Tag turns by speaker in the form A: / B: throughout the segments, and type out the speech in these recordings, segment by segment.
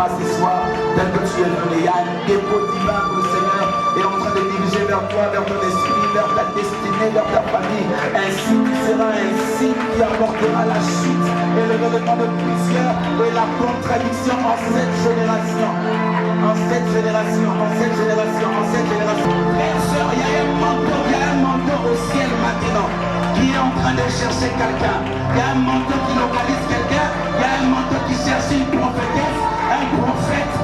A: moi ce soir, tel que tu es venu. Il y a un dépôt divin que le Seigneur est en train de diriger vers toi, vers ton esprit, vers ta destinée, vers ta famille. Ainsi tu seras un signe qui apportera la chute et le relèvement de plusieurs et la contradiction en cette génération. En cette génération, en cette génération, en cette génération. Frères, sœurs, il y a un manteau au ciel maintenant qui est en train de chercher quelqu'un. Il y a un manteau qui localise quelqu'un. Il y a un manteau qui cherche une prophétesse, un prophète.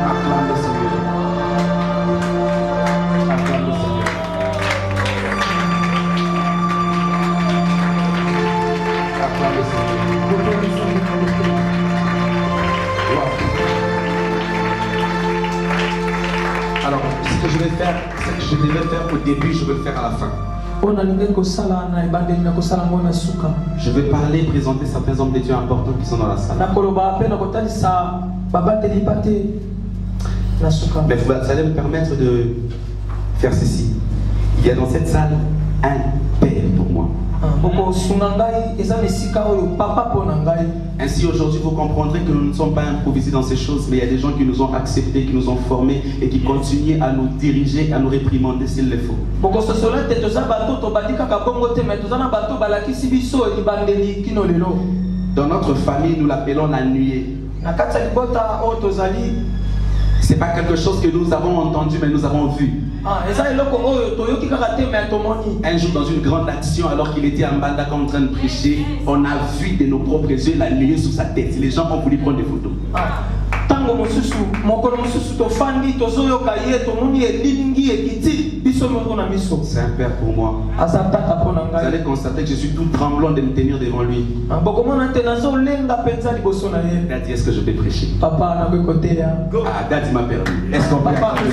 A: Acclame le Seigneur. Acclame le Seigneur. Acclame le Seigneur. Alors, ce que je vais faire, ce que je devais faire au début, je vais le faire à la fin. Je vais parler, présenter certains hommes de Dieu importants qui sont dans la salle. Mais vous allez me permettre de faire ceci. Il y a dans cette salle un père pour moi. Ainsi aujourd'hui vous comprendrez que nous ne sommes pas improvisés dans ces choses, mais il y a des gens qui nous ont acceptés, qui nous ont formés et qui continuent à nous diriger, à nous réprimander s'il le faut. Dans notre famille, nous l'appelons la nuée. Ce n'est pas quelque chose que nous avons entendu, mais nous avons vu. Un jour, dans une grande action, alors qu'il était en Mbandaka en train de prêcher, on a vu de nos propres yeux la nuée sous sa tête. Les gens ont voulu prendre des photos. C'est un père pour moi. Vous allez constater que je suis tout tremblant de me tenir devant lui. Il a dit, est-ce que je peux prêcher? Ah, Dadi m'a permis. Est-ce qu'on peut accorder?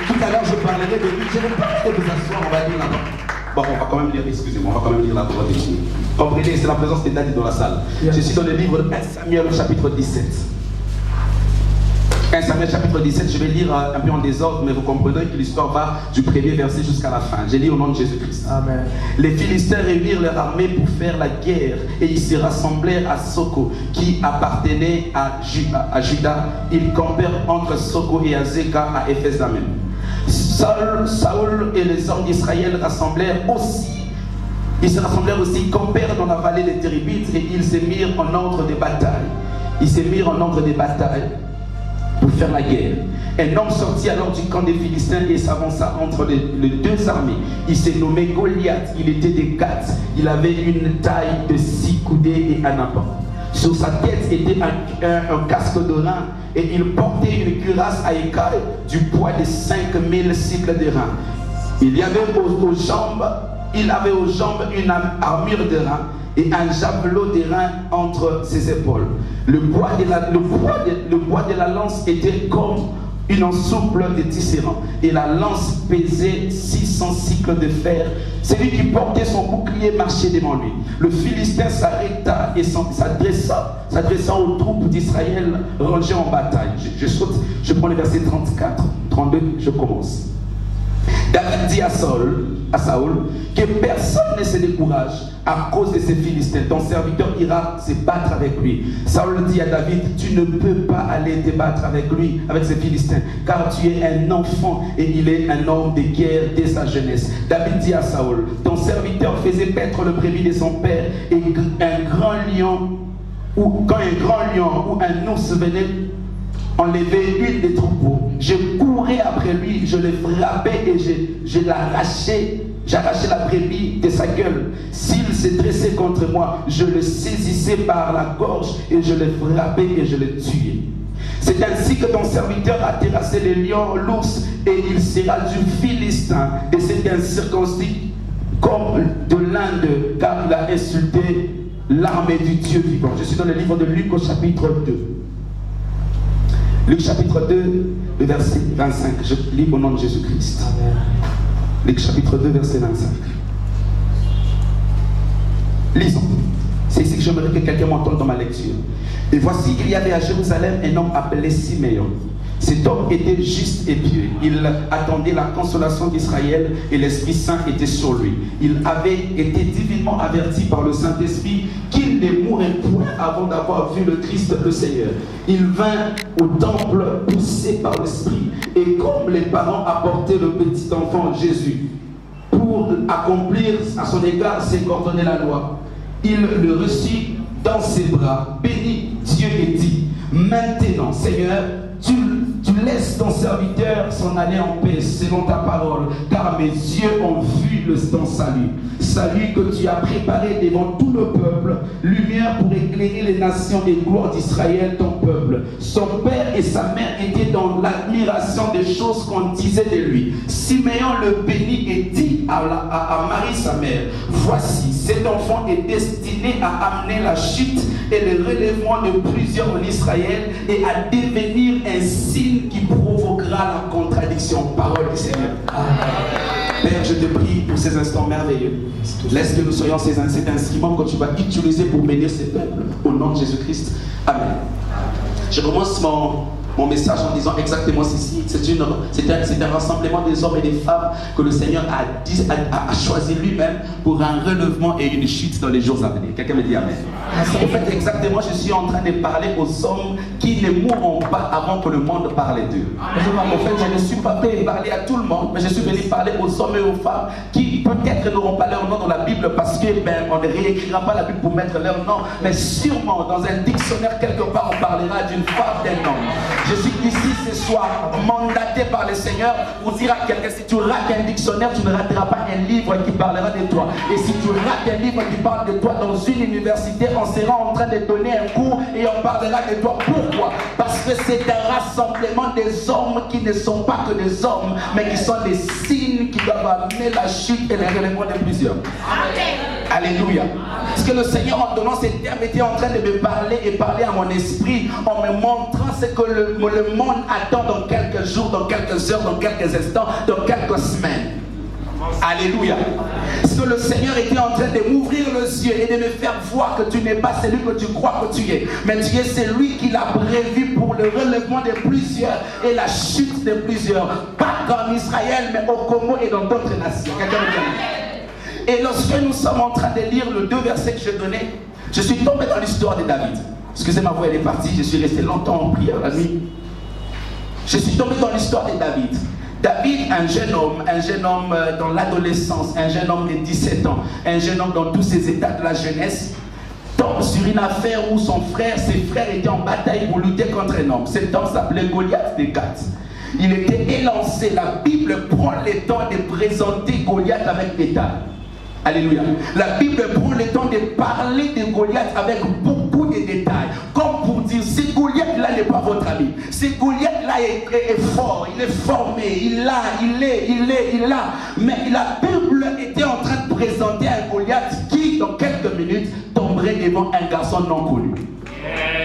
A: Tout à l'heure, je parlerai de lui. Je ne vais pas vous asseoir, on va lire là-bas. Bon, on va quand même lire, excusez-moi, on va quand même lire la parole de Dieu. Comprenez, c'est la présence de Dadi dans la salle. Je suis dans le livre de 1 Samuel, chapitre 17. 1 Samuel chapitre 17, je vais lire un peu en désordre, mais vous comprendrez que l'histoire va du premier verset jusqu'à la fin. J'ai lu au nom de Jésus-Christ. Amen. Les Philistins réunirent leur armée pour faire la guerre et ils se rassemblèrent à Soko, qui appartenait à Juda. Ils campèrent entre Soko et Azeka à Éphès-Damen. Saül et les hommes d'Israël rassemblèrent aussi. Ils se rassemblèrent aussi, campèrent dans la vallée des Téribites et ils se mirent en ordre de bataille. Ils se mirent en ordre de bataille pour faire la guerre. Un homme sortit alors du camp des Philistins et s'avança entre les deux armées. Il s'est nommé Goliath, il était de Gath. Il avait une taille de 6 coudées et un appât. Sur sa tête était un casque de rein et il portait une cuirasse à écailles du poids de 5000 cycles de rein. Il avait aux jambes une armure de rein et un javelot de rein entre ses épaules. Le bois de la lance était comme une ensouple de tisserand et la lance pesait 600 cycles de fer. Celui qui portait son bouclier marchait devant lui. Le Philistin s'arrêta et s'adressa aux troupes d'Israël rangées en bataille. Je prends le verset 34, 32, je commence. David dit à Saül que personne ne se décourage à cause de ces Philistins. Ton serviteur ira se battre avec lui. Saül dit à David, tu ne peux pas aller te battre avec lui, avec ces Philistins, car tu es un enfant et il est un homme de guerre dès sa jeunesse. David dit à Saül, ton serviteur faisait paître le brebis de son père et quand un grand lion ou un ours venait enlever une des troupeaux, je courais après lui, je le frappais et je l'arrachais. J'arrachais la brebis de sa gueule. S'il se dressait contre moi, je le saisissais par la gorge et je le frappais et je le tuais. C'est ainsi que ton serviteur a terrassé le lion, l'ours, et il sera du Philistin. Et c'est un circoncis comme de l'Inde, car il a insulté l'armée du Dieu vivant. Je suis dans le livre de Luc au chapitre 2. Luc chapitre 2, le verset 25. Je lis au nom de Jésus-Christ. Amen. Luc chapitre 2, verset 25. Lisons. C'est ici que j'aimerais que quelqu'un m'entende dans ma lecture. Et voici, il y avait à Jérusalem un homme appelé Siméon. Cet homme était juste et pieux. Il attendait la consolation d'Israël et l'Esprit Saint était sur lui. Il avait été divinement averti par le Saint-Esprit qu'il ne mourrait point avant d'avoir vu le Christ, le Seigneur. Il vint au temple poussé par l'Esprit. Et comme les parents apportaient le petit enfant Jésus pour accomplir à son égard ce qu'ordonnait la loi, il le reçut dans ses bras, bénit Dieu et dit: maintenant, Seigneur, tu laisses ton serviteur s'en aller en paix selon ta parole, car mes yeux ont vu ton salut. Salut que tu as préparé devant tout le peuple, lumière pour éclairer les nations et gloire d'Israël, ton peuple. Son père et sa mère étaient dans l'admiration des choses qu'on disait de lui. Siméon le bénit et dit à Marie sa mère: voici, cet enfant est destiné à amener la chute et le relèvement de plusieurs en Israël et à devenir un signe qui provoquera la contradiction. Parole du Seigneur. Amen. Père, je te prie pour ces instants merveilleux. Laisse que nous soyons cet instrument que tu vas utiliser pour bénir ces peuples. Au nom de Jésus-Christ. Amen. Je commence mon message en disant exactement ceci. C'est un rassemblement des hommes et des femmes que le Seigneur a choisi lui-même pour un relèvement et une chute dans les jours à venir. Quelqu'un me dit Amen. En fait, exactement, je suis en train de parler aux hommes qui ne mourront pas avant que le monde parle d'eux. En fait, je ne suis pas venu parler à tout le monde, mais je suis venu parler aux hommes et aux femmes qui peut-être n'auront pas leur nom dans la Bible parce que on ne réécrira pas la Bible pour mettre leur nom, mais sûrement dans un dictionnaire quelque part on parlera d'une femme, d'un homme. Je suis ici ce soir mandaté par le Seigneur pour dire à quelqu'un: si tu rates un dictionnaire, tu ne rateras pas un livre qui parlera de toi. Et si tu rates un livre qui parle de toi dans une université, on sera en train de donner un cours et on parlera de toi. Pourquoi? Parce que c'est un rassemblement des hommes qui ne sont pas que des hommes, mais qui sont des signes qui doivent amener la chute et le relèvement de plusieurs. Amen. Alléluia. Parce que le Seigneur, en donnant ces termes, était en train de me parler et parler à mon esprit en me montrant ce que le monde attend dans quelques jours, dans quelques heures, dans quelques instants, dans quelques semaines. Alléluia. Parce que le Seigneur était en train de m'ouvrir les yeux et de me faire voir que tu n'es pas celui que tu crois que tu es, mais tu es celui qui l'a prévu pour le relèvement de plusieurs et la chute de plusieurs, pas qu'en Israël, mais au Congo et dans d'autres nations. Et lorsque nous sommes en train de lire les 2 versets que je donnais, je suis tombé dans l'histoire de David. Excusez ma voix, elle est partie, je suis resté longtemps en prière la nuit. Je suis tombé dans l'histoire de David. David, un jeune homme dans l'adolescence, un jeune homme de 17 ans, un jeune homme dans tous ses états de la jeunesse, tombe sur une affaire où ses frères étaient en bataille pour lutter contre un homme. Cet homme s'appelait Goliath de Gath. Il était élancé. La Bible prend le temps de présenter Goliath avec détail. Alléluia. La Bible prend le temps de parler de Goliath avec beaucoup de détails. Comme pour dire, ce Goliath-là n'est pas votre ami. Ce Goliath-là est fort, il est formé, il l'a. Mais la Bible était en train de présenter un Goliath qui, dans quelques minutes, tomberait devant un garçon non connu.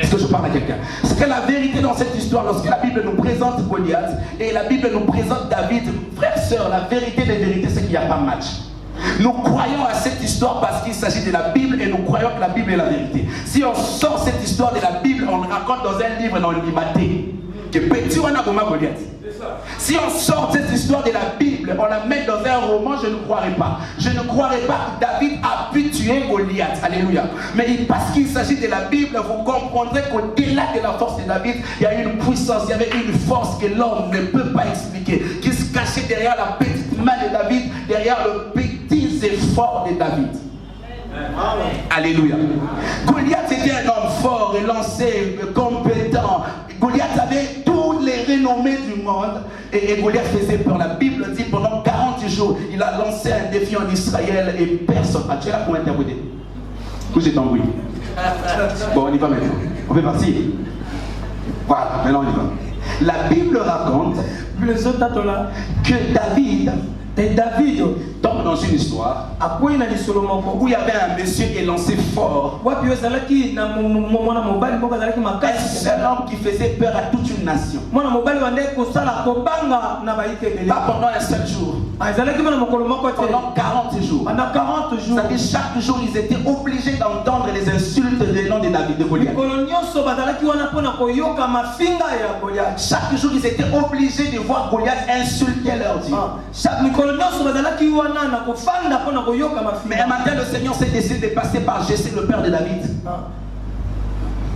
A: Est-ce que je parle à quelqu'un? Parce que la vérité dans cette histoire, lorsque la Bible nous présente Goliath et la Bible nous présente David, frères, sœurs, la vérité des vérités, c'est qu'il n'y a pas match. Nous croyons à cette histoire parce qu'il s'agit de la Bible et nous croyons que la Bible est la vérité. Si on sort cette histoire de la Bible, on le raconte dans un livre non limaté. Que petit on a comme Goliath. Si on sort cette histoire de la Bible, on la met dans un roman, je ne croirais pas. Je ne croirais pas que David a pu tuer Goliath. Alléluia. Mais parce qu'il s'agit de la Bible, vous comprendrez qu'au-delà de la force de David, il y a une puissance, il y avait une force que l'homme ne peut pas expliquer, qui se cachait derrière la petite main de David, derrière le petit effort de David. Amen. Alléluia. Goliath était un homme fort, lancé, compétent. Goliath avait tous les renommées du monde et Goliath faisait peur. La Bible dit pendant 40 jours, il a lancé un défi en Israël et personne. Ah, tu es là pour interpréter? Où j'ai ton bruit? Bon, on y va maintenant. On fait partir. Voilà, maintenant on y va. La Bible raconte que David, tombe dans une histoire où il y avait un monsieur élancé fort. Un seul homme qui faisait peur à toute une nation. Pas pendant un seul jour. Pendant 40 jours. Ça fait chaque jour ils étaient obligés d'entendre les insultes des noms de David de Goliath. Chaque jour ils étaient obligés de voir Goliath insulter leur Dieu. Mais un matin le Seigneur s'est décidé de passer par Jessé, le père de David.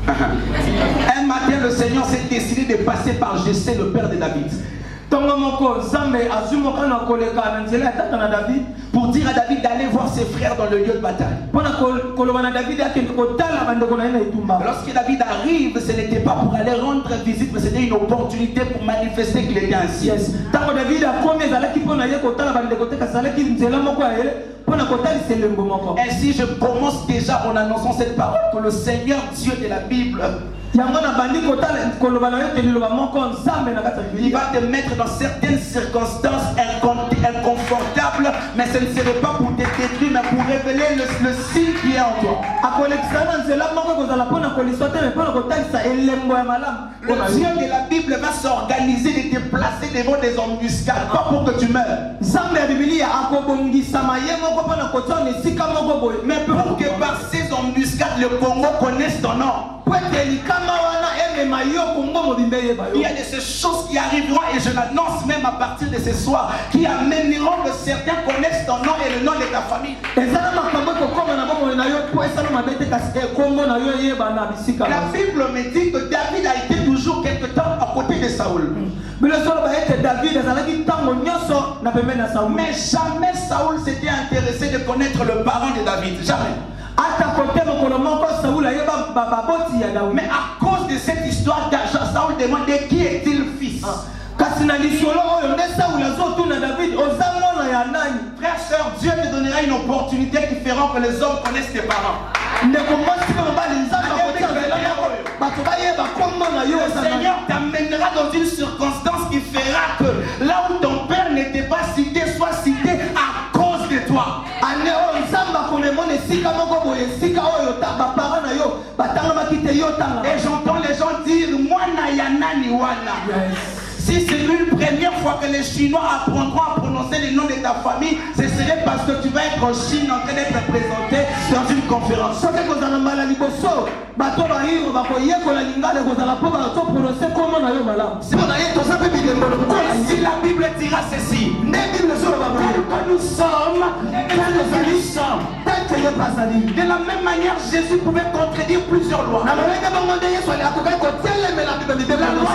A: Un matin le Seigneur s'est décidé de passer par Jessé, le père de David. Pour dire à David d'aller voir ses frères dans le lieu de bataille. Lorsque David arrive, ce n'était pas pour aller rendre visite, mais c'était une opportunité pour manifester qu'il était ainsi. Ainsi, je commence déjà en annonçant cette parole que le Seigneur Dieu de la Bible, il va te mettre dans certaines circonstances inconfortables, mais ce ne serait pas pour te détruire, mais pour révéler le signe qui est en toi. Le Dieu de la Bible va s'organiser de te placer devant des embuscades, pas pour que tu meurs, mais pour que par ces embuscades le Congo connaisse ton nom. Il y a de ces choses qui arriveront et je l'annonce même à partir de ce soir, qui amèneront que certains connaissent ton nom et le nom de ta famille. La Bible me dit que David a été toujours quelque temps à côté de Saoul. Mais jamais Saoul s'était intéressé de connaître le parent de David. Jamais. Mais à cause de cette histoire, Saoul demandait qui est-il fils. Frère, sœur, Dieu te donnera une opportunité qui fera que les hommes connaissent tes parents. Le Seigneur t'amènera dans une circonstance qui fera que là où ton père n'était pas cité, soit cité à cause de toi. Et j'entends les gens dire Mwana Yanani Wana. Si c'est une première fois que les Chinois apprendront à prononcer les noms de ta famille, ce serait parce que tu vas être en Chine en train d'être présenté dans une conférence. Si la Bible dira ceci, que nous sommes, de la même manière, Jésus pouvait contredire plusieurs lois. La loi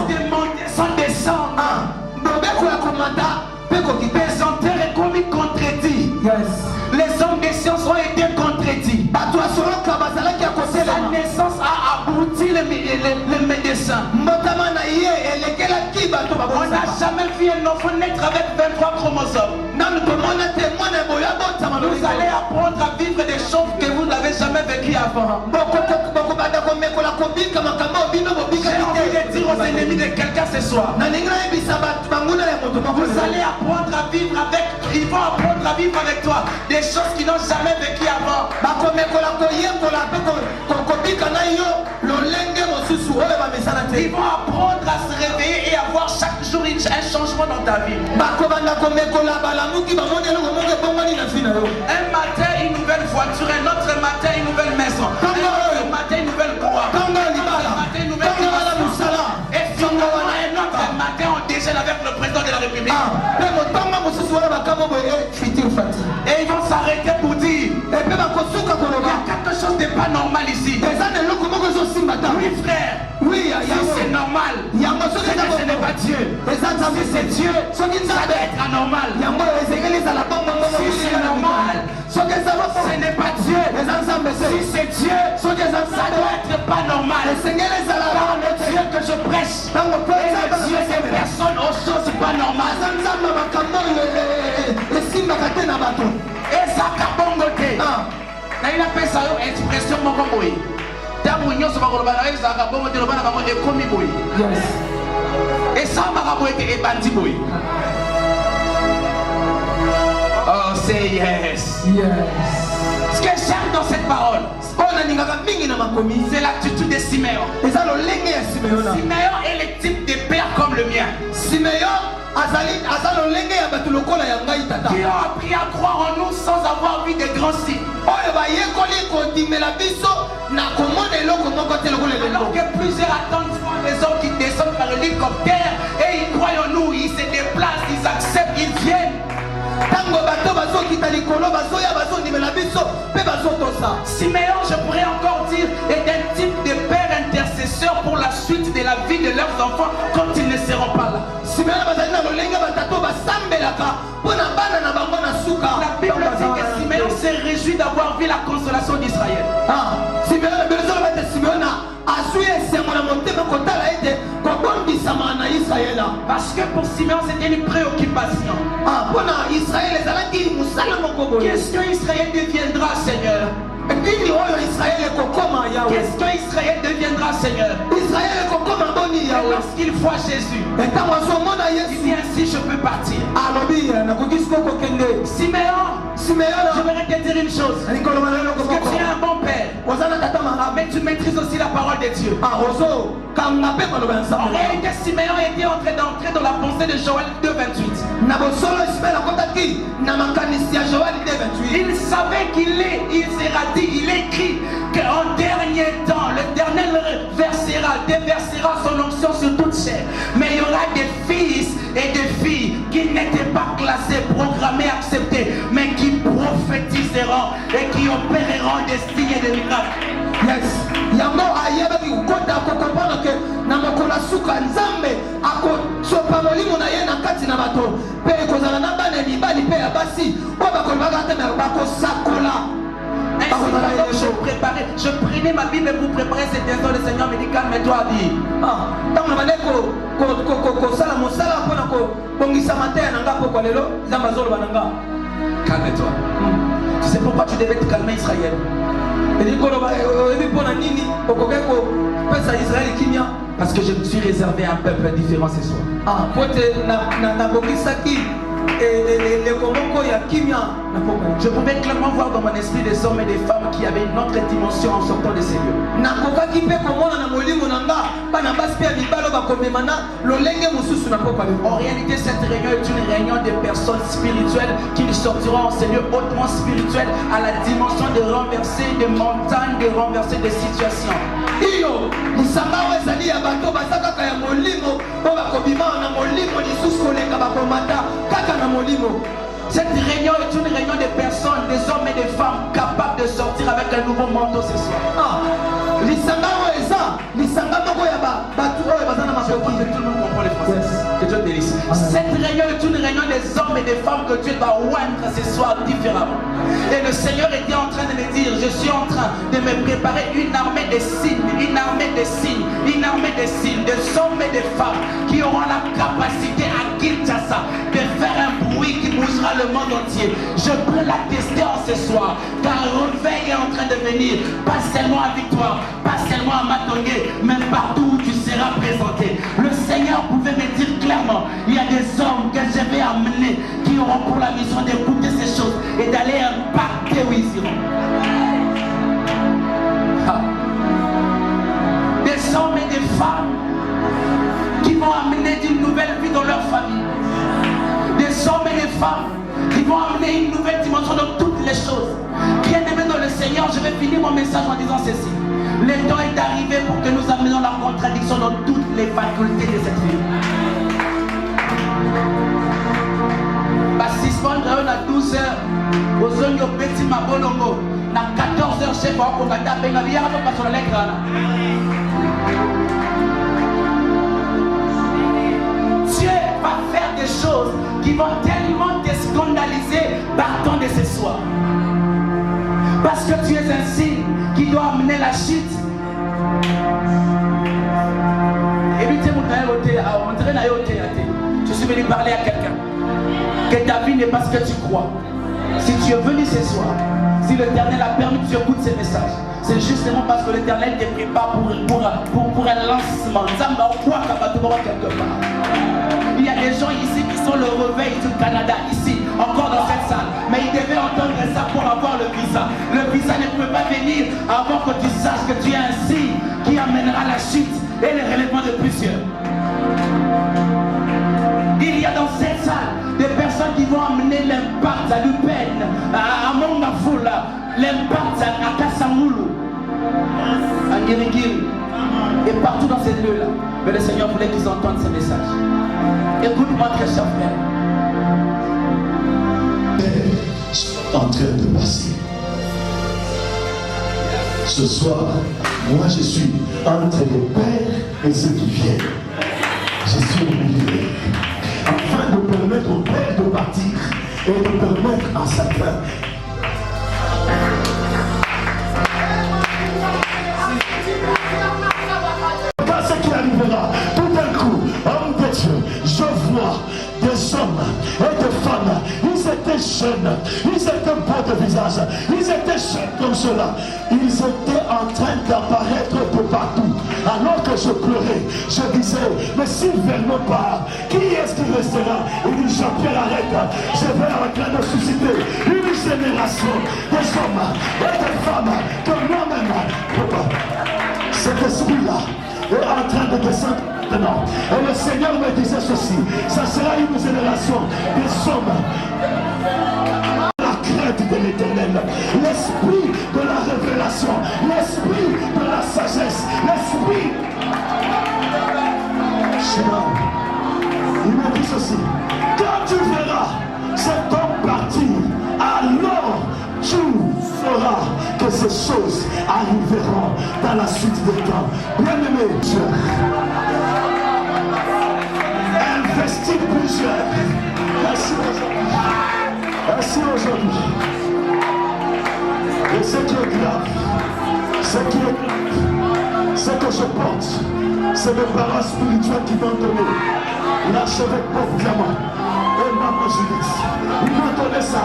A: demandait son descendre. Pesanteur est comme contredit. Les hommes des sciences ont été contredits. La naissance a abouti les médecins. On n'a jamais vu un enfant naître avec 23 chromosomes. Vous allez apprendre à vivre des choses que vous n'avez jamais vécues avant. J'ai envie de dire aux ennemis de quelqu'un ce soir. Vous allez apprendre à vivre avec, ils vont apprendre à vivre avec toi des choses qu'ils n'ont jamais vécues avant. Ils vont apprendre à se réveiller et avoir chaque jour un changement dans ta vie. Un matin une nouvelle voiture, un autre matin une nouvelle maison, un autre matin une nouvelle croix, un autre matin une nouvelle et finalement un autre matin on déjeune avec le président de la République. Et ils vont s'arrêter pour dire il y a quelque chose de pas normal ici. Oui frère, oui, si c'est normal, ce n'est pas Dieu. Si c'est Dieu, ça doit être anormal. Si c'est normal, ce n'est pas Dieu. Si c'est Dieu, ça doit être pas normal. Par le Dieu que je prêche, et le Dieu des personnes aux choses pas normales. Et ça kabongote. Na ina pesa yo expression moko boy. Tango nyoso bakoloba na eza kabongote loba na bango ekomi boy. Yes. Et ça maka boy ke ebandi boy. Oh, c'est yes. Ce que j'aime dans cette parole, c'est l'attitude de Siméon. Siméon est le type de père comme le mien. Qui ont appris à croire en nous sans avoir vu de grands signes. Alors que plusieurs attendent les hommes qui descendent par hélicoptère et ils croient en nous, ils se déplacent, ils acceptent, ils viennent. Siméon, je pourrais encore dire, est un type de père intercesseur pour la suite de la vie de leurs enfants quand ils ne seront pas là. La Bible dit que Siméon s'est réjoui d'avoir vu la consolation d'Israël. Parce que pour Siméon c'était une préoccupation. Qu'est-ce que Israël deviendra, Seigneur? Qu'est-ce que Israël deviendra, Seigneur? Lorsqu'il voit Jésus, il dit ainsi je peux partir. Siméon, je voudrais te dire une chose. Parce que tu es un bon père, mais tu maîtrises aussi la parole de Dieu. En réalité, Siméon était en train d'entrer dans la pensée de Joël 2:28. Il savait qu'il sera dit, il écrit qu'en dernier temps, l'Éternel déversera son onction sur toute chair. Mais il y aura des fils et des filles qui n'étaient pas classés, programmés, acceptés, mais qui prophétiseront et qui opéreront des signes et des miracles. Yes. Yango ayebaki ukota kokopana ke na mokola suka nzambe ako sopa molimo na ye na kati na bato pe kozala na bana libali pe ya basi o bakolaka te na bakosakola. Je prenais ma Bible pour préparer cette instant. Le Seigneur me dit calme-toi, dit. Calme-toi. Tu sais pourquoi tu devais te calmer, Israël? Parce que je me suis réservé un peuple différent ce soir. Je pouvais clairement voir dans mon esprit des hommes et des femmes qui avaient une autre dimension en sortant de ces lieux. En réalité, cette réunion est une réunion de personnes spirituelles qui sortiront en ces lieux hautement spirituels à la dimension de renverser des montagnes, de renverser des situations. Cette réunion est une réunion de personnes, des hommes et des femmes capables de sortir avec un nouveau manteau ce soir. Je pense que tout le monde comprend les français. Que Dieu bénisse. Cette réunion est une réunion des hommes et des femmes que Dieu va oindre ce soir différemment. Et le Seigneur était en train de me dire, je suis en train de me préparer une armée de signes, une armée de signes, une armée de signes, des hommes et des femmes qui auront la capacité à Kinshasa de faire un bruit qui bougera le monde entier. Je peux l'attester en ce soir, car un réveil est en train de venir, pas seulement à Victoire, pas seulement à Matongé, mais partout où tu seras présenté. Le Seigneur pouvait me dire clairement, il y a des hommes que je vais amener qui auront pour la mission d'écouter ces choses et d'aller impacter où ils iront. Des hommes et des femmes qui vont amener une nouvelle vie dans leur famille. Des hommes et des femmes qui vont amener une nouvelle dimension dans toutes les choses. Bien-aimés dans le Seigneur, je vais finir mon message en disant ceci. Le temps est arrivé pour que nous amenions la contradiction dans toutes les facultés de cette vie. Basisman Rayon à 12h, aux zones au petit Mabonongo, à 14h chez moi, on va taper la vie à pas sur l'écran. Dieu va faire des choses qui vont tellement te scandaliser partant de ce soir. Parce que tu es un signe qui doit amener la chute. Je suis venu parler à quelqu'un. Que ta vie n'est pas ce que tu crois. Si tu es venu ce soir, si l'Éternel a permis que tu écoutes ces messages, c'est justement parce que l'Éternel te prépare pour un lancement. Quelque part. Il y a des gens ici qui sont le réveil du Canada, ici, encore dans cette salle. attendre ça pour avoir le visa. Le visa ne peut pas venir avant que tu saches que tu as un signe qui amènera la chute et le relèvement de plusieurs. Il y a dans cette salle des personnes qui vont amener l'impact à l'Upen, à Mongafula, l'impact à Kassamulu, à Ngirigiri, et partout dans ces lieux-là. Mais le Seigneur voulait qu'ils entendent ce message. Écoute-moi très cher frère.
B: En train de passer. Ce soir, moi je suis entre les pères et ceux qui viennent. Je suis au milieu, afin de permettre au père de partir et de permettre à sa femme. Pas ce qui arrivera, tout d'un coup, homme de Dieu, je vois des hommes et des femmes, ils étaient jeunes, ils étaient beaux de visage, ils étaient jeunes comme cela, ils étaient en train d'apparaître de partout. Alors que je pleurais, je disais, mais s'ils ne viennent pas, qui est-ce qui restera? Il dit, Jean-Pierre, arrête, je vais en train de susciter une génération des hommes et des femmes que moi-même, cet esprit-là est en train de descendre maintenant. Et le Seigneur me disait ceci, ça sera une génération des hommes. La crainte de l'Éternel, l'esprit de la révélation, l'esprit de la sagesse, l'esprit. Il me dit ceci, quand tu verras cet homme partir, alors tu feras que ces choses arriveront dans la suite des temps. Bien-aimé, Dieu, investis plusieurs. Merci aujourd'hui. Et ce qui est grave, ce que je porte, c'est mes parents spirituels qui m'ont donné l'archevêque Pauvre Diamant et maman Judith. Ils m'ont donné ça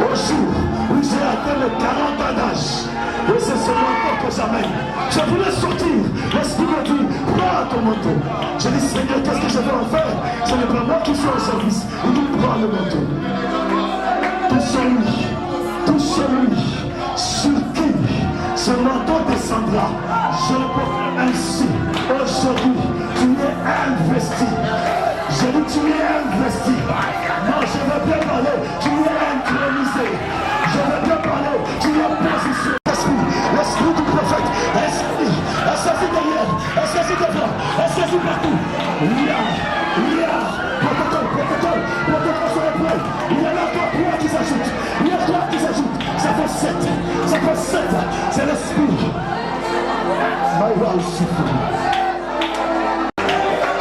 B: au jour où j'ai atteint les 40 ans d'âge. Et c'est ce manteau que j'amène. Je voulais sortir. L'esprit me dit, prends ton manteau. Je dis, Seigneur, qu'est-ce que je vais en faire? Ce n'est pas moi qui suis au service. Il dit, prends le manteau. Touche-lui, sur qui ce manteau descendra. Je le porte ainsi. Aujourd'hui, tu es investi. Je dis, tu es investi. Non, je veux bien parler. Tu es intronisé. Je veux bien parler. Tu es positionné. L'esprit du prophète, est-ce derrière, est-ce devant, est-ce partout. Il y a, protocole sur les prêts. Il y a là trois qui s'ajoutent. Il y a trois qui s'ajoutent. Ça fait 7. C'est l'esprit.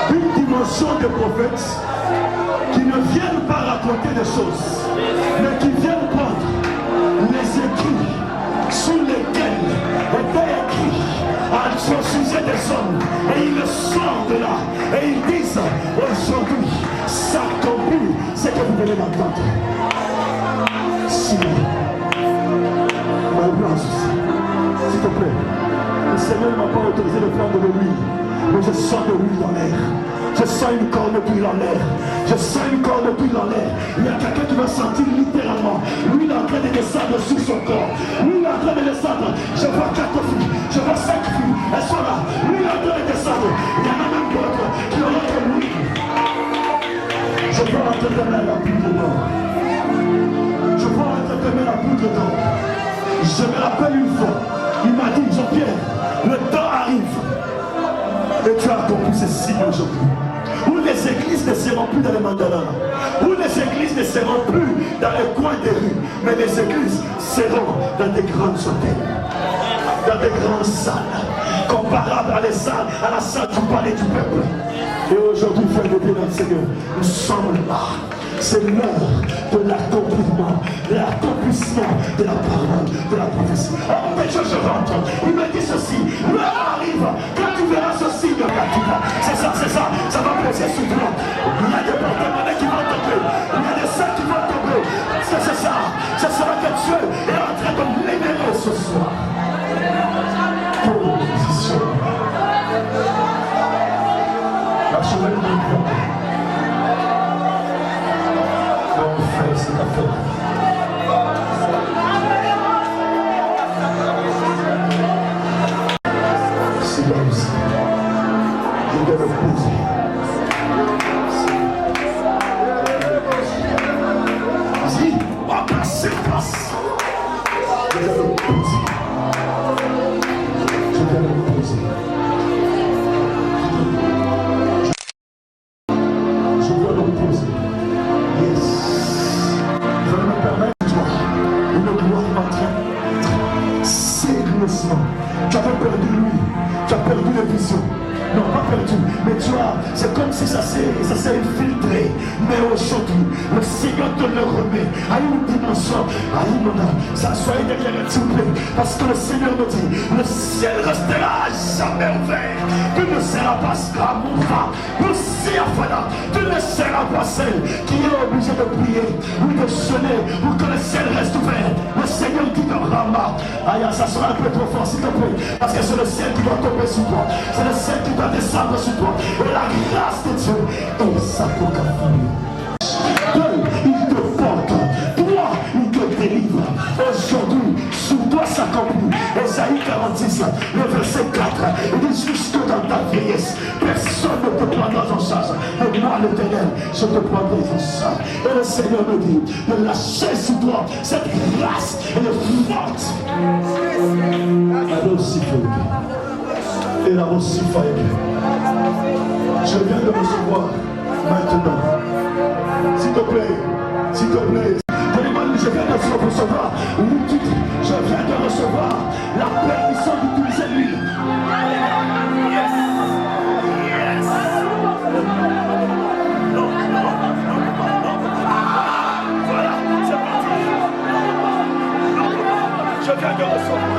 B: Une dimension de prophètes qui ne viennent pas raconter des choses, mais qui viennent prendre les écrits sur lesquels étaient écrits au sujet des hommes, et ils le sortent de là et ils disent aujourd'hui s'accomplit ce que vous venez d'entendre. Si s'il te plaît, le Seigneur ne m'a pas autorisé de prendre de l'huile, mais je sens de l'huile dans l'air. Je sens une corne d'huile en l'air. Je sens une corne d'huile en l'air. Il y a quelqu'un qui va sentir littéralement l'huile en train de descendre sur son corps. L'huile en train de descendre. Je vois 4 filles. Je vois 5 filles. Elles sont là. L'huile en train de descendre. Il y en a même d'autres qui auront de l'huile. Je vois entre tes mains la poudre d'or. Je vois entre tes mains la poudre d'or. Je me rappelle une fois, il m'a dit, Jean-Pierre, le temps arrive. Et tu as accompli ces signes aujourd'hui. Où les églises ne seront plus dans les mandalas. Où les églises ne seront plus dans les coins des rues. Mais les églises seront dans des grandes hôtels. Dans des grandes salles. Comparables à la salle du palais du peuple. Et aujourd'hui, frère de Dieu dans le Seigneur, nous sommes là. C'est l'heure de l'accomplissement de la parole, de la prophétie. Oh, mais je rentre. Il me dit ceci. L'heure arrive. Quand tu verras ce signe, c'est ça. Ça va poser sur toi. Il y a des porte-monnaies qui vont tomber. Il y a des sacs qui vont tomber. C'est ça. Ce sera que Dieu est en train de libérer ce soir. Pour position. La chevelure de Dieu. C'est affaire. l'accomplissement. Tu avais perdu lui, tu as perdu les visions. Non, pas perdu, mais tu vois, c'est comme si ça s'est infiltré. Mais aujourd'hui, le Seigneur te le remet à une dimension, à une honneur. Ça soit éclairé, s'il vous plaît. Parce que le Seigneur me dit, le ciel restera jamais ouvert. Tu ne seras pas Skamoufa, le Siafana. Tu ne seras pas celle qui est obligée de prier ou de jeûner pour que le ciel reste ouvert. Le Seigneur dit de Rama. Aïe, ça sera un peu trop fort, s'il te plaît. Parce que c'est le ciel qui doit tomber sur toi. C'est le ciel qui doit descendre sur toi. Et la grâce de Dieu, et ça pour ta famille. Il te porte, toi, il te délivre. Aujourd'hui, sur toi s'accomplit. Ésaïe 46, le verset 4. Il dit jusque dans ta vieillesse, personne ne te prendra en charge. Mais moi, l'Éternel, je te prendrai en charge. Et le Seigneur me dit de lâcher sur toi cette grâce et de forte. Alors, si et là aussi, je viens de recevoir maintenant. S'il te plaît, s'il te plaît. Je viens de recevoir je viens de recevoir la permission d'utiliser l'huile. Yes. Yes. Non. Voilà, c'est parti. Je viens de recevoir.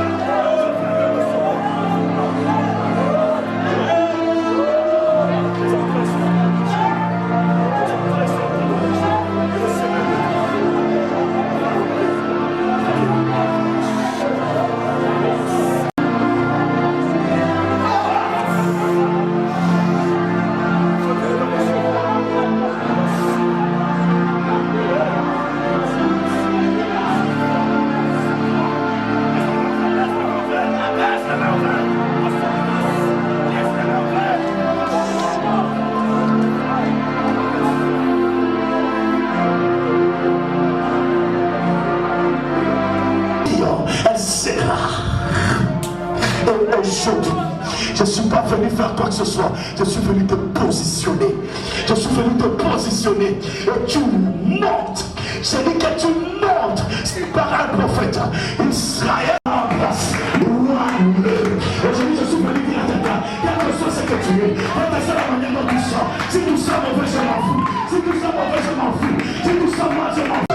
B: Je ne suis pas venu faire quoi que ce soit. Je suis venu te positionner. Je suis venu te positionner. Et tu montes. J'ai dit que tu montes. C'est par un prophète. Israël en place. Aujourd'hui, je suis venu dire à quelqu'un, quel que soit ce que tu es, quelle que soit la manière dont tu sens. Si tu sens mauvais, je m'en fous. Si tu sens mauvais, je m'en fous. Si tu sens mal, je m'en fous.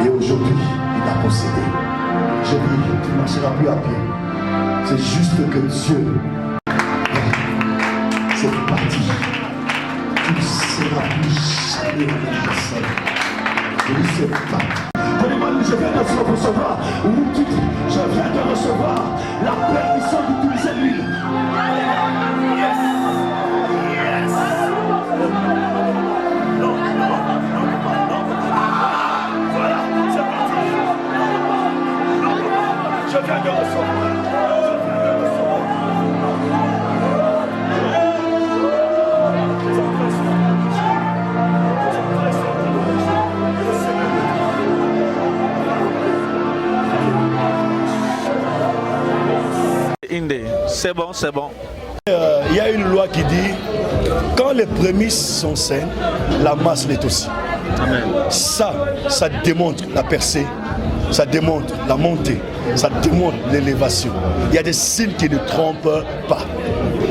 B: Et aujourd'hui, il a possédé. Je dis, tu ne marcheras plus à pied. C'est juste que Dieu, c'est parti. Tu ne seras plus jamais la même personne. Je dis, c'est parti. Je viens de recevoir je viens de recevoir la permission d'utiliser l'huile. Yes. Yes. Non. Voilà, c'est parti. Je viens de recevoir.
C: C'est bon, c'est bon.
D: Il y a une loi qui dit quand les prémices sont saines, la masse l'est aussi.
C: Amen.
D: Ça démontre la percée, ça démontre la montée, ça démontre l'élévation. Il y a des signes qui ne trompent pas.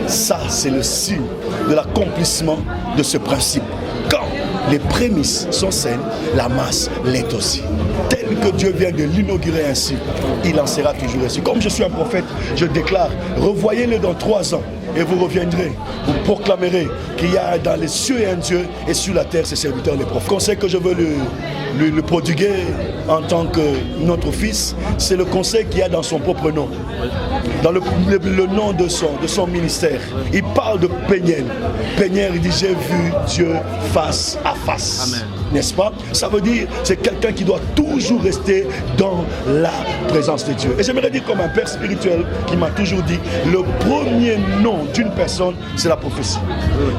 D: Ça, c'est le signe de l'accomplissement de ce principe. Quand les prémices sont saines, la masse l'est aussi. Tel que Dieu vient de l'inaugurer ainsi, il en sera toujours ainsi. Comme je suis un prophète, je déclare, revoyez-le dans 3 ans et vous reviendrez, vous proclamerez qu'il y a dans les cieux un Dieu et sur la terre ses serviteurs les prophètes. Le conseil que je veux le prodiguer en tant que notre fils, c'est le conseil qu'il y a dans son propre nom. Dans le nom de son ministère, il parle de Peniel. Peniel, il dit, j'ai vu Dieu face à face.
C: Amen.
D: N'est-ce pas? Ça veut dire, c'est quelqu'un qui doit toujours rester dans la présence de Dieu. Et j'aimerais dire comme un père spirituel qui m'a toujours dit, le premier nom d'une personne, c'est la prophétie.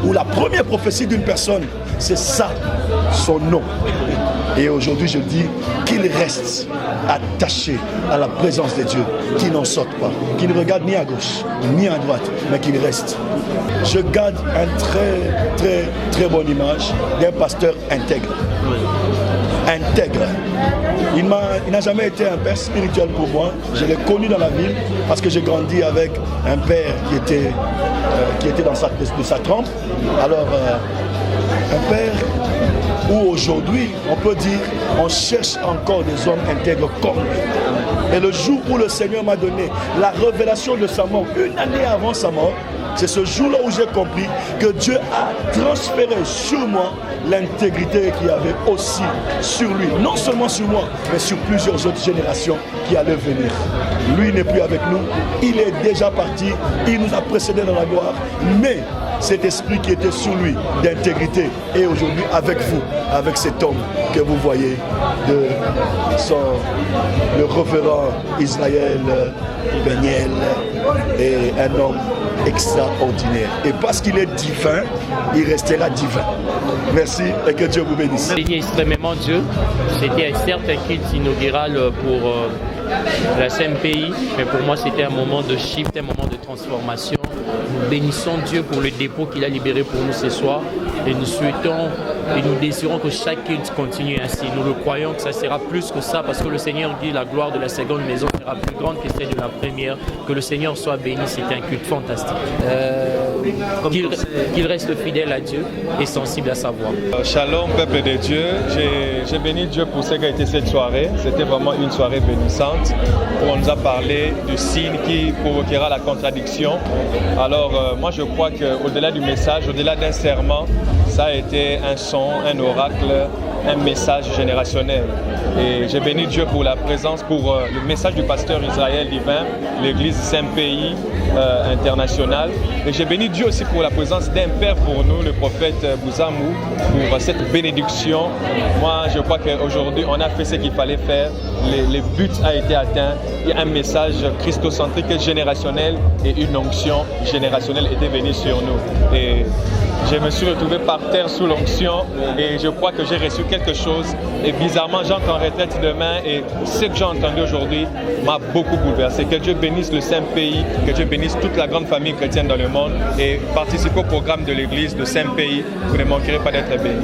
D: Ou la première prophétie d'une personne, c'est ça, son nom. Et aujourd'hui, je dis qu'il reste attaché à la présence de Dieu, qu'il n'en sorte pas, qu'il ne regarde ni à gauche, ni à droite, mais qu'il reste. Je garde une très bonne image d'un pasteur intègre. intègre. Il n'a jamais été un père spirituel pour moi. Je l'ai connu dans la ville parce que j'ai grandi avec un père qui était dans sa trempe. Alors, un père où aujourd'hui, on peut dire, on cherche encore des hommes intègres comme lui. Et le jour où le Seigneur m'a donné la révélation de sa mort, une année avant sa mort, c'est ce jour-là où j'ai compris que Dieu a transféré sur moi l'intégrité qu'il y avait aussi sur lui. Non seulement sur moi, mais sur plusieurs autres générations qui allaient venir. Lui n'est plus avec nous, il est déjà parti, il nous a précédés dans la gloire, mais cet esprit qui était sur lui d'intégrité est aujourd'hui avec vous, avec cet homme que vous voyez, le révérend Israël Beniel, est un homme extraordinaire. Et parce qu'il est divin, il restera divin. Merci et que Dieu vous bénisse.
E: J'ai extrêmement Dieu. C'était certes un culte inaugural pour la CMPI, mais pour moi c'était un moment de shift, un moment de transformation. Nous bénissons Dieu pour le dépôt qu'il a libéré pour nous ce soir et nous souhaitons et nous désirons que chaque culte continue ainsi. Nous le croyons que ça sera plus que ça parce que le Seigneur dit la gloire de la seconde maison sera plus grande que celle de la première. Que le Seigneur soit béni, c'est un culte fantastique. Qu'il reste fidèle à Dieu et sensible à sa voix.
F: Shalom peuple de Dieu, j'ai béni Dieu pour ce qu'a été cette soirée. C'était vraiment une soirée bénissante où on nous a parlé du signe qui provoquera la contradiction. Alors moi je crois qu'au-delà du message, au-delà d'un serment, ça a été un son, un oracle, un message générationnel. Et j'ai béni Dieu pour la présence, pour le message du pasteur Israël Divin, l'église Saint-Pays internationale. Et j'ai béni Dieu aussi pour la présence d'un père pour nous, le prophète Bouzamou, pour cette bénédiction. Moi, je crois qu'aujourd'hui, on a fait ce qu'il fallait faire. Le but a été atteint. Il y a un message christocentrique générationnel et une onction générationnelle était venue sur nous. Et je me suis retrouvé par terre sous l'onction et je crois que j'ai reçu quelque chose. Et bizarrement, j'entre en retraite demain et ce que j'ai entendu aujourd'hui m'a beaucoup bouleversé. Que Dieu bénisse le Saint-Pays, que Dieu bénisse toute la grande famille chrétienne dans le monde et participez au programme de l'église de Saint-Pays. Vous ne manquerez pas d'être bénis.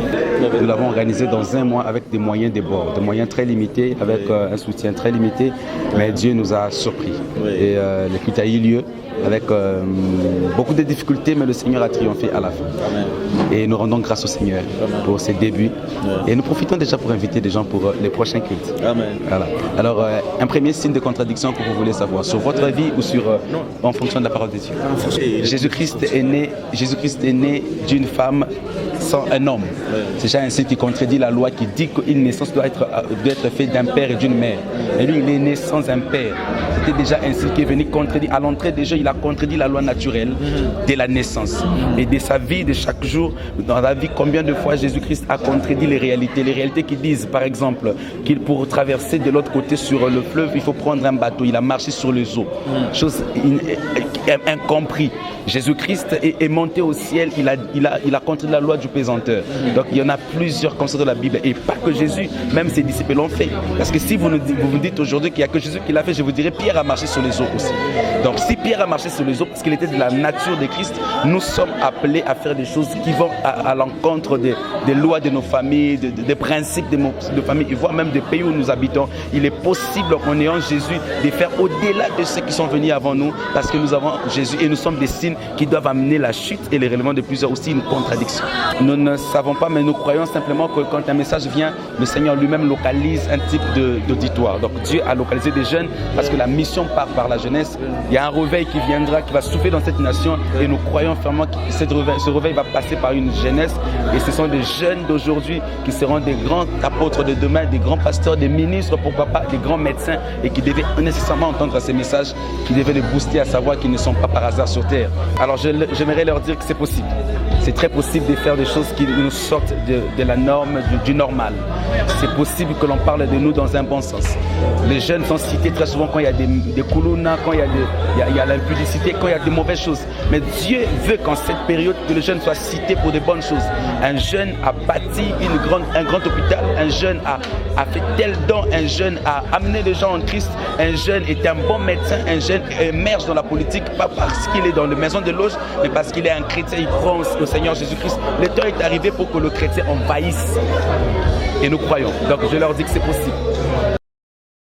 G: Nous l'avons organisé dans un mois avec des moyens de bord, des moyens très limités, avec un soutien très limité, mais Dieu nous a surpris. Et le culte a eu lieu avec beaucoup de difficultés, mais le Seigneur a triomphé à la fin. Amen. Et nous rendons grâce au Seigneur pour ses débuts. Amen. Et nous profitons déjà pour inviter des gens pour les prochains cultes. Amen. Voilà. Alors, un premier signe de contradiction que vous voulez savoir, sur votre vie ou sur, en fonction de la parole de Dieu. Jésus-Christ est né d'une femme sans un homme. C'est déjà un signe qui contredit la loi qui dit qu'une naissance doit être faite d'un père et d'une mère. Et lui, il est né sans un père. C'était déjà un signe qui est venu contredire. À l'entrée des jeux, il a contredit la loi naturelle de la naissance. Et de sa vie, de chaque jour, dans la vie, combien de fois Jésus-Christ a contredit les réalités qui disent, par exemple, qu'il pour traverser de l'autre côté sur le fleuve, il faut prendre un bateau. Il a marché sur les eaux. Chose incompris. Jésus-Christ est monté au ciel, il a contredit la loi du pesanteur. Donc il y en a plusieurs comme ça dans la Bible. Et pas que Jésus, même ses disciples l'ont fait. Parce que si vous me dites aujourd'hui qu'il n'y a que Jésus qui l'a fait, je vous dirais Pierre a marché sur les eaux aussi. Donc si Pierre a marché sur les eaux, parce qu'il était de la nature de Christ, nous sommes appelés à faire des choses qui vont à l'encontre des lois de nos familles, des principes de nos familles, et voire même des pays où nous habitons. Il est possible en ayant Jésus de faire au-delà de ceux qui sont venus avant nous, parce que nous avons Jésus et nous sommes des signes qui doivent amener la chute et les relèvements de plusieurs, aussi une contradiction. Nous ne savons pas, mais nous croyons simplement que quand un message vient, le Seigneur lui-même localise un type d'auditoire. Donc Dieu a localisé des jeunes parce que la mission part par la jeunesse. Il y a un réveil qui viendra, qui va souffler dans cette nation et nous croyons fermement que ce réveil va passer par une jeunesse et ce sont des jeunes d'aujourd'hui qui seront des grands apôtres de demain, des grands pasteurs, des ministres pour papa, des grands médecins et qui devaient nécessairement entendre ces messages, qui devaient les booster à savoir qu'ils ne sont pas par hasard sur terre. Alors j'aimerais leur dire que c'est possible. C'est très possible de faire des choses qui nous sortent de la norme, du normal. C'est possible que l'on parle de nous dans un bon sens. Les jeunes sont cités très souvent quand il y a des koulouna, quand il y a l'impudicité, quand il y a de mauvaises choses. Mais Dieu veut qu'en cette période, que le jeune soit cité pour de bonnes choses. Un jeune a bâti un grand hôpital, un jeune a a fait tel don, un jeune a amené les gens en Christ, un jeune est un bon médecin, un jeune émerge dans la politique, pas parce qu'il est dans la maison de loge, mais parce qu'il est un chrétien, il croit au Seigneur Jésus-Christ. Le temps est arrivé pour que le chrétien envahisse. Et nous croyons. Donc je leur dis que c'est possible.